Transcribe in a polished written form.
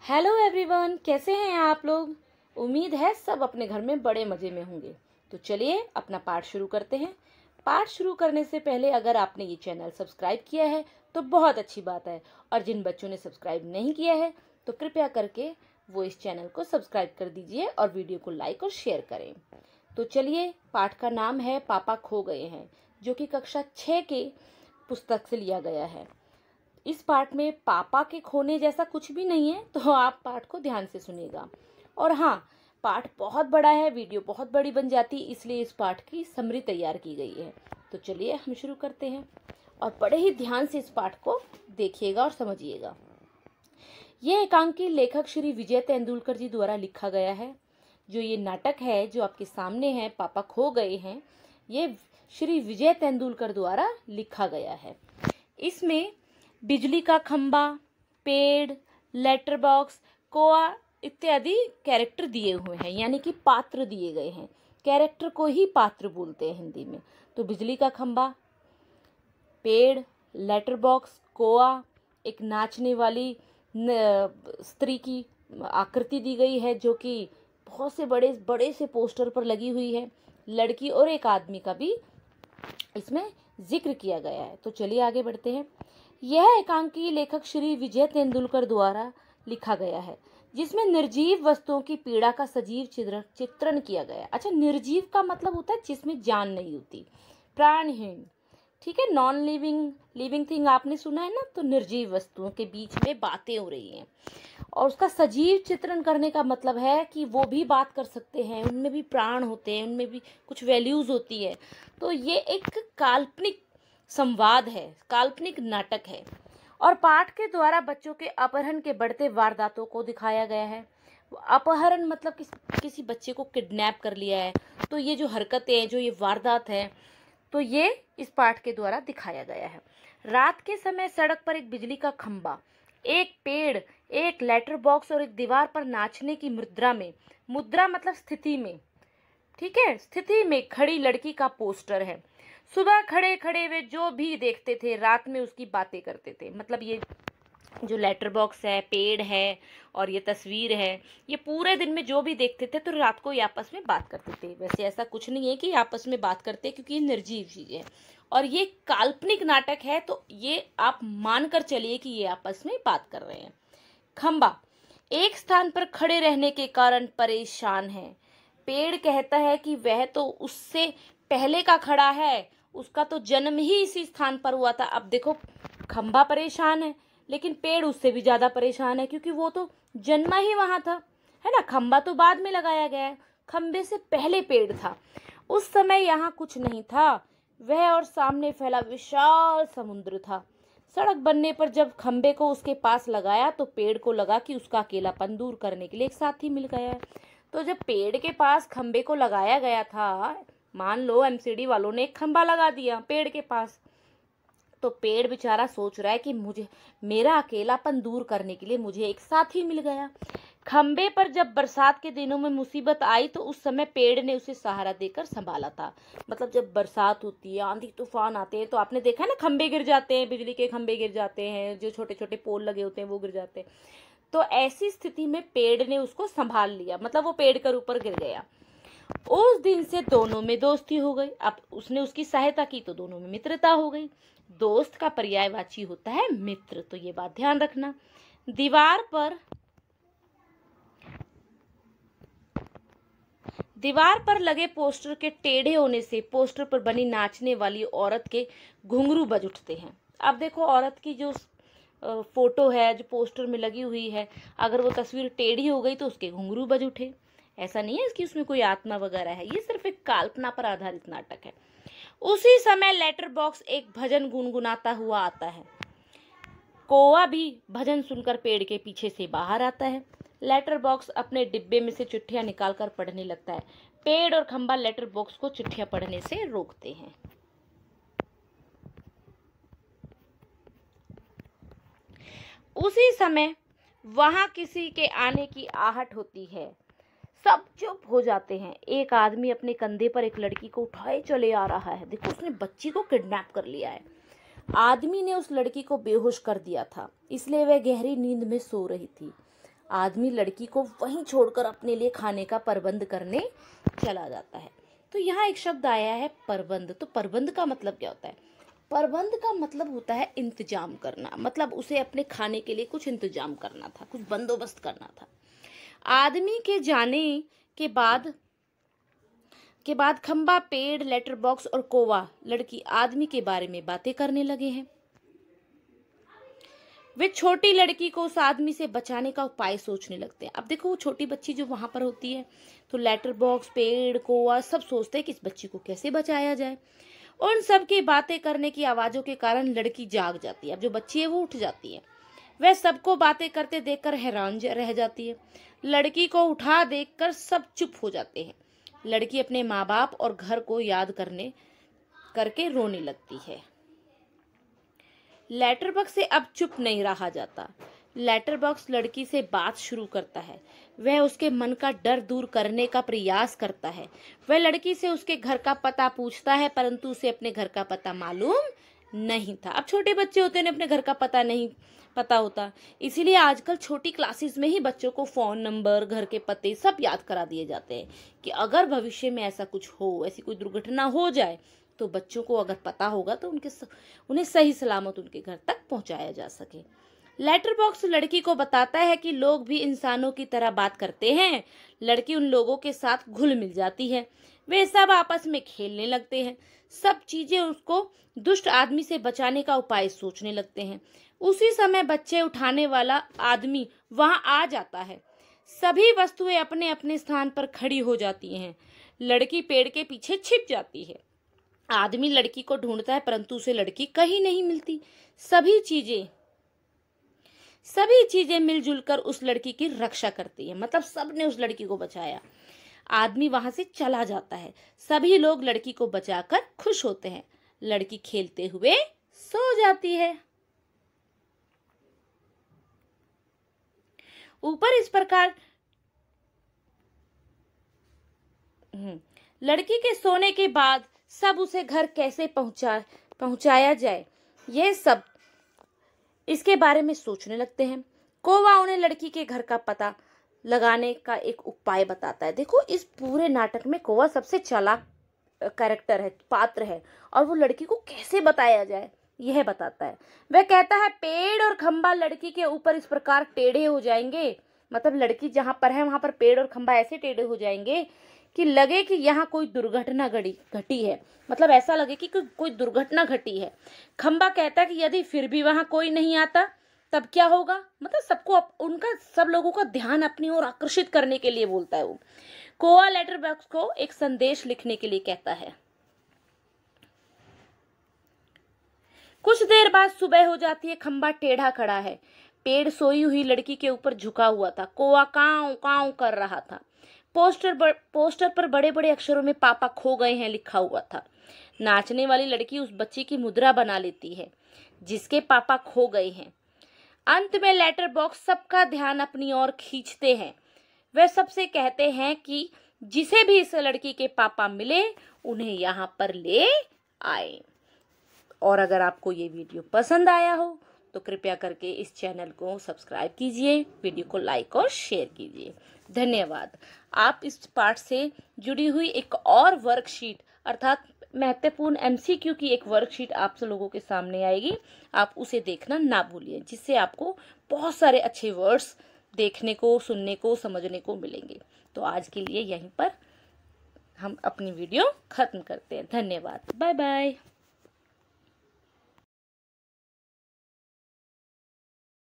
Hello everyone, कैसे हैं आप लोग। उम्मीद है सब अपने घर में बड़े मज़े में होंगे। तो चलिए अपना पाठ शुरू करते हैं। पाठ शुरू करने से पहले अगर आपने ये चैनल सब्सक्राइब किया है तो बहुत अच्छी बात है, और जिन बच्चों ने सब्सक्राइब नहीं किया है तो कृपया करके वो इस चैनल को सब्सक्राइब कर दीजिए और वीडियो को लाइक और शेयर करें। तो चलिए, पाठ का नाम है पापा खो गए हैं, जो कि कक्षा 6 के पुस्तक से लिया गया है। इस पाठ में पापा के खोने जैसा कुछ भी नहीं है, तो आप पाठ को ध्यान से सुनिएगा। और हाँ, पाठ बहुत बड़ा है, वीडियो बहुत बड़ी बन जाती, इसलिए इस पाठ की समरी तैयार की गई है। तो चलिए हम शुरू करते हैं, और बड़े ही ध्यान से इस पाठ को देखिएगा और समझिएगा। यह एकांकी लेखक श्री विजय तेंदुलकर जी द्वारा लिखा गया है। जो ये नाटक है जो आपके सामने है, पापा खो गए हैं, ये श्री विजय तेंदुलकर द्वारा लिखा गया है। इसमें बिजली का खंबा, पेड़, लेटर बॉक्स, कोआ इत्यादि कैरेक्टर दिए हुए हैं, यानी कि पात्र दिए गए हैं। कैरेक्टर को ही पात्र बोलते हैं हिंदी में। तो बिजली का खंबा, पेड़, लेटर बॉक्स, कोआ, एक नाचने वाली स्त्री की आकृति दी गई है जो कि बहुत से बड़े बड़े से पोस्टर पर लगी हुई है। लड़की और एक आदमी का भी इसमें जिक्र किया गया है। तो चलिए आगे बढ़ते हैं। यह एकांकी लेखक श्री विजय तेंदुलकर द्वारा लिखा गया है, जिसमें निर्जीव वस्तुओं की पीड़ा का सजीव चित्रण किया गया है। अच्छा, निर्जीव का मतलब होता है जिसमें जान नहीं होती, प्राणहीन। ठीक है, नॉन लिविंग थिंग आपने सुना है ना। तो निर्जीव वस्तुओं के बीच में बातें हो रही हैं, और उसका सजीव चित्रण करने का मतलब है कि वो भी बात कर सकते हैं, उनमें भी प्राण होते हैं, उनमें भी कुछ वैल्यूज होती है। तो ये एक काल्पनिक संवाद है, काल्पनिक नाटक है। और पाठ के द्वारा बच्चों के अपहरण के बढ़ते वारदातों को दिखाया गया है। अपहरण मतलब किसी बच्चे को किडनैप कर लिया है, तो ये जो हरकतें हैं, जो ये वारदात है, तो ये इस पाठ के द्वारा दिखाया गया है। रात के समय सड़क पर एक बिजली का खंबा, एक पेड़, एक लेटर बॉक्स और एक दीवार पर नाचने की मुद्रा मतलब स्थिति में, ठीक है, स्थिति में खड़ी लड़की का पोस्टर है। सुबह खड़े खड़े वे जो भी देखते थे रात में उसकी बातें करते थे। मतलब ये जो लेटर बॉक्स है, पेड़ है और ये तस्वीर है, ये पूरे दिन में जो भी देखते थे तो रात को ये आपस में बात करते थे। वैसे ऐसा कुछ नहीं है कि आपस में बात करते, क्योंकि ये निर्जीव चीज है और ये काल्पनिक नाटक है, तो ये आप मानकर चलिए कि ये आपस में बात कर रहे हैं। खंबा एक स्थान पर खड़े रहने के कारण परेशान है। पेड़ कहता है कि वह तो उससे पहले का खड़ा है, उसका तो जन्म ही इसी स्थान पर हुआ था। अब देखो, खंबा परेशान है लेकिन पेड़ उससे भी ज्यादा परेशान है, क्योंकि वो तो जन्मा ही वहां था, है ना। खंबा तो बाद में लगाया गया है, खंबे से पहले पेड़ था। उस समय यहाँ कुछ नहीं था, वह और सामने फैला विशाल समुद्र था। सड़क बनने पर जब खंबे को उसके पास लगाया तो पेड़ को लगा कि उसका अकेलापन दूर करने के लिए एक साथी मिल गया है। तो जब पेड़ के पास खंबे को लगाया गया था, मान लो एमसीडी वालों ने एक खंबा लगा दिया पेड़ के पास, तो पेड़ बेचारा सोच रहा है कि मुझे मेरा अकेलापन दूर करने के लिए मुझे एक साथी मिल गया। खंबे पर जब बरसात के दिनों में मुसीबत आई तो उस समय पेड़ ने उसे सहारा देकर संभाला था। मतलब जब बरसात होती है, आंधी तूफान आते हैं, तो आपने देखा है ना, खंबे गिर जाते हैं, बिजली के खंबे गिर जाते हैं, जो छोटे छोटे पोल लगे होते हैं वो गिर जाते हैं। तो ऐसी स्थिति में पेड़ ने उसको संभाल लिया, मतलब वो पेड़ के ऊपर गिर गया। उस दिन से दोनों में दोस्ती हो गई। अब उसने उसकी सहायता की तो दोनों में मित्रता हो गई। दोस्त का पर्यायवाची होता है मित्र, तो ये बात ध्यान रखना। दीवार पर लगे पोस्टर के टेढ़े होने से पोस्टर पर बनी नाचने वाली औरत के घुंघरू बज उठते हैं। अब देखो, औरत की जो फोटो है जो पोस्टर में लगी हुई है, अगर वो तस्वीर टेढ़ी हो गई तो उसके घुंघरू बज उठे। ऐसा नहीं है कि उसमें कोई आत्मा वगैरह है, ये सिर्फ एक कल्पना पर आधारित नाटक है। उसी समय लेटर बॉक्स एक भजन गुनगुनाता हुआ आता है। कोआ भी भजन सुनकर पेड़ के पीछे से बाहर आता है। लेटर बॉक्स अपने डिब्बे में से चिट्ठियां निकालकर पढ़ने लगता है। पेड़ और खंबा लेटर बॉक्स को चिट्ठियां पढ़ने से रोकते हैं। उसी समय वहां किसी के आने की आहट होती है। सब चुप हो जाते हैं। एक आदमी अपने कंधे पर एक लड़की को उठाए चले आ रहा है। देखो, उसने बच्ची को किडनैप कर लिया है। आदमी ने उस लड़की को बेहोश कर दिया था, इसलिए वह गहरी नींद में सो रही थी। आदमी लड़की को वहीं छोड़कर अपने लिए खाने का प्रबंध करने चला जाता है। तो यहाँ एक शब्द आया है प्रबंध। तो प्रबंध का मतलब क्या होता है? प्रबंध का मतलब होता है इंतजाम करना, मतलब उसे अपने खाने के लिए कुछ इंतजाम करना था, कुछ बंदोबस्त करना था। आदमी के जाने के बाद खंबा, पेड़, लेटर बॉक्स और कौवा लड़की आदमी के बारे में बातें करने लगे हैं। वे छोटी लड़की को उस आदमी से बचाने का उपाय सोचने लगते हैं। अब देखो वो छोटी बच्ची जो वहां पर होती है, तो लेटर बॉक्स, पेड़, कौवा सब सोचते हैं कि इस बच्ची को कैसे बचाया जाए। उन सब की बातें करने की आवाजों के कारण लड़की जाग जाती है। अब जो बच्ची है वो उठ जाती है। वह सबको बातें करते देखकर हैरान रह जाती है। लड़की को उठा देखकर सब चुप हो जाते हैं। लड़की अपने माँ बाप और घर को याद करके रोने लगती है। लेटर बॉक्स से अब चुप नहीं रहा जाता। लेटर बॉक्स लड़की से बात शुरू करता है। वह उसके मन का डर दूर करने का प्रयास करता है। वह लड़की से उसके घर का पता पूछता है, परंतु उसे अपने घर का पता मालूम नहीं था। अब छोटे बच्चे होते हैं, अपने घर का पता नहीं पता होता, इसीलिए आजकल छोटी क्लासेस में ही बच्चों को फोन नंबर, घर के पते सब याद करा दिए जाते हैं कि अगर भविष्य में ऐसा कुछ हो, ऐसी कोई दुर्घटना हो जाए, तो बच्चों को अगर पता होगा तो उन्हें सही सलामत उनके घर तक पहुंचाया जा सके। लेटर बॉक्स लड़की को बताता है कि लोग भी इंसानों की तरह बात करते हैं। लड़की उन लोगों के साथ घुल मिल जाती है। वे सब आपस में खेलने लगते हैं। सब चीजें उसको दुष्ट आदमी से बचाने का उपाय सोचने लगते हैं। उसी समय बच्चे उठाने वाला आदमी वहां आ जाता है। सभी वस्तुएं अपने अपने स्थान पर खड़ी हो जाती हैं। लड़की पेड़ के पीछे छिप जाती है। आदमी लड़की को ढूंढता है, परंतु उसे लड़की कहीं नहीं मिलती। सभी चीजें मिलजुल कर उस लड़की की रक्षा करती है, मतलब सबने उस लड़की को बचाया। आदमी वहां से चला जाता है। सभी लोग लड़की को बचाकर खुश होते हैं। लड़की खेलते हुए सो जाती है। ऊपर इस प्रकार लड़की के सोने के बाद सब उसे घर कैसे पहुंचाया जाए, यह सब इसके बारे में सोचने लगते हैं। कौवा उन्हें लड़की के घर का पता लगाने का एक उपाय बताता है। देखो इस पूरे नाटक में कौवा सबसे चालाक कैरेक्टर है, पात्र है, और वो लड़की को कैसे बताया जाए यह बताता है। वह कहता है पेड़ और खंबा लड़की के ऊपर इस प्रकार टेढ़े हो जाएंगे, मतलब लड़की जहां पर है वहां पर पेड़ और खंबा ऐसे टेढ़े हो जाएंगे कि लगे कि यहाँ कोई दुर्घटना घटी है, मतलब ऐसा लगे कि कोई दुर्घटना घटी है। खंबा कहता है कि यदि फिर भी वहां कोई नहीं आता तब क्या होगा, मतलब सब लोगों का ध्यान अपनी ओर आकर्षित करने के लिए बोलता है वो। कौवा लेटर बॉक्स को एक संदेश लिखने के लिए कहता है। कुछ देर बाद सुबह हो जाती है। खंबा टेढ़ा खड़ा है। पेड़ सोई हुई लड़की के ऊपर झुका हुआ था। कौवा कांव कांव कर रहा था। पोस्टर पर बड़े बड़े अक्षरों में पापा खो गए हैं लिखा हुआ था। नाचने वाली लड़की उस बच्ची की मुद्रा बना लेती है जिसके पापा खो गए हैं। अंत में लेटर बॉक्स सबका ध्यान अपनी ओर खींचते हैं। वे सबसे कहते हैं कि जिसे भी इस लड़की के पापा मिले उन्हें यहाँ पर ले आए। और अगर आपको ये वीडियो पसंद आया हो तो कृपया करके इस चैनल को सब्सक्राइब कीजिए, वीडियो को लाइक और शेयर कीजिए। धन्यवाद। आप इस पाठ से जुड़ी हुई एक और वर्कशीट अर्थात महत्वपूर्ण MCQ की एक वर्कशीट आप लोगों के सामने आएगी, आप उसे देखना ना भूलिए, जिससे आपको बहुत सारे अच्छे वर्ड्स देखने को, सुनने को, समझने को मिलेंगे। तो आज के लिए यहीं पर हम अपनी वीडियो खत्म करते हैं। धन्यवाद। Bye bye.